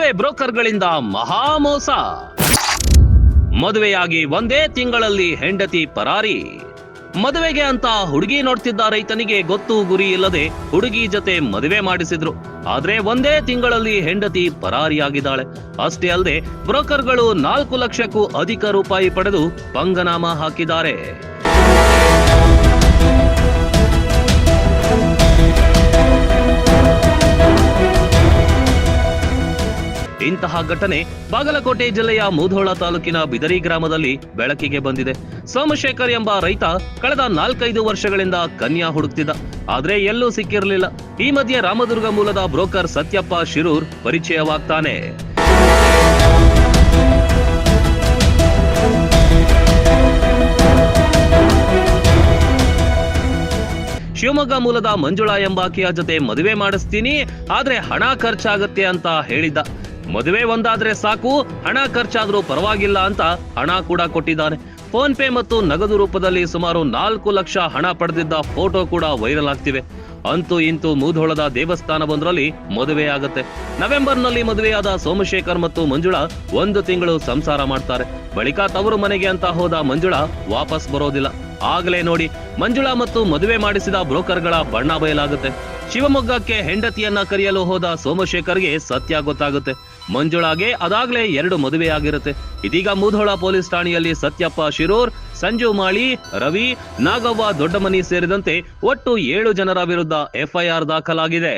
ಮದುವೆ ಬ್ರೋಕರ್ಗಳಿಂದ ಮಹಾಮೋಸ. ಮದುವೆಯಾಗಿ ಒಂದೇ ತಿಂಗಳಲ್ಲಿ ಹೆಂಡತಿ ಪರಾರಿ. ಮದುವೆಗೆ ಅಂತ ಹುಡುಗಿ ನೋಡ್ತಿದ್ದ ರೈತನಿಗೆ ಗೊತ್ತು ಗುರಿ ಇಲ್ಲದೆ ಹುಡುಗಿ ಜೊತೆ ಮದುವೆ ಮಾಡಿಸಿದ್ರು. ಆದ್ರೆ ಒಂದೇ ತಿಂಗಳಲ್ಲಿ ಹೆಂಡತಿ ಪರಾರಿಯಾಗಿದ್ದಾಳೆ. ಅಷ್ಟೇ ಅಲ್ಲದೆ ಬ್ರೋಕರ್ಗಳು 4 ಲಕ್ಷಕ್ಕೂ ಅಧಿಕ ರೂಪಾಯಿ ಪಡೆದು ಪಂಗನಾಮ ಹಾಕಿದ್ದಾರೆ. ಇಂತಹ ಘಟನೆ ಬಾಗಲಕೋಟೆ ಜಿಲ್ಲೆಯ ಮುಧೋಳ ತಾಲೂಕಿನ ಬಿದರಿ ಗ್ರಾಮದಲ್ಲಿ ಬೆಳಕಿಗೆ ಬಂದಿದೆ. ಸೋಮಶೇಖರ್ ಎಂಬ ರೈತ ಕಳೆದ 4-5 ವರ್ಷಗಳಿಂದ ಕನ್ಯಾ ಹುಡುಕ್ತಿದ್ದ. ಆದ್ರೆ ಎಲ್ಲೂ ಸಿಕ್ಕಿರಲಿಲ್ಲ. ಈ ಮಧ್ಯೆ ರಾಮದುರ್ಗ ಮೂಲದ ಬ್ರೋಕರ್ ಸತ್ಯಪ್ಪ ಶಿರೂರ್ ಪರಿಚಯವಾಗ್ತಾನೆ. ಶಿವಮೊಗ್ಗ ಮೂಲದ ಮಂಜುಳಾ ಎಂಬಾಕೆಯ ಜೊತೆ ಮದುವೆ ಮಾಡಿಸ್ತೀನಿ, ಆದ್ರೆ ಹಣ ಖರ್ಚಾಗತ್ತೆ ಅಂತ ಹೇಳಿದ್ದ. ಮದುವೆ ಒಂದಾದ್ರೆ ಸಾಕು, ಹಣ ಖರ್ಚಾದ್ರೂ ಪರವಾಗಿಲ್ಲ ಅಂತ ಹಣ ಕೂಡ ಕೊಟ್ಟಿದ್ದಾನೆ. ಫೋನ್ ಪೇ ಮತ್ತು ನಗದು ರೂಪದಲ್ಲಿ ಸುಮಾರು 4 ಲಕ್ಷ ಹಣ ಪಡೆದಿದ್ದ ಫೋಟೋ ಕೂಡ ವೈರಲ್ ಆಗ್ತಿವೆ. ಅಂತೂ ಇಂತೂ ಮುಧೋಳದ ದೇವಸ್ಥಾನವೊಂದರಲ್ಲಿ ಮದುವೆ ಆಗತ್ತೆ. ನವೆಂಬರ್ನಲ್ಲಿ ಮದುವೆಯಾದ ಸೋಮಶೇಖರ್ ಮತ್ತು ಮಂಜುಳಾ 1 ತಿಂಗಳು ಸಂಸಾರ ಮಾಡ್ತಾರೆ. ಬಳಿಕ ತವರು ಮನೆಗೆ ಅಂತ ಹೋದ ಮಂಜುಳಾ ವಾಪಸ್ ಬರೋದಿಲ್ಲ. ಆಗಲೇ ನೋಡಿ ಮಂಜುಳಾ ಮತ್ತು ಮದುವೆ ಮಾಡಿಸಿದ ಬ್ರೋಕರ್ಗಳ ಬಣ್ಣ ಬಯಲಾಗುತ್ತೆ. ಶಿವಮೊಗ್ಗಕ್ಕೆ ಹೆಂಡತಿಯನ್ನ ಕರೆಯಲು ಹೋದ ಸೋಮಶೇಖರ್ಗೆ ಸತ್ಯ ಗೊತ್ತಾಗುತ್ತೆ. ಮಂಜುಳಾಗೆ ಅದಾಗ್ಲೇ 2 ಮದುವೆ ಆಗಿರುತ್ತೆ. ಇದೀಗ ಮುಧೋಳ ಪೊಲೀಸ್ ಠಾಣೆಯಲ್ಲಿ ಸತ್ಯಪ್ಪ ಶಿರೂರ್, ಸಂಜು ಮಾಳಿ, ರವಿ, ನಾಗವ್ವ ದೊಡ್ಡಮನಿ ಸೇರಿದಂತೆ ಒಟ್ಟು 7 ಜನರ ವಿರುದ್ಧ FIR ದಾಖಲಾಗಿದೆ.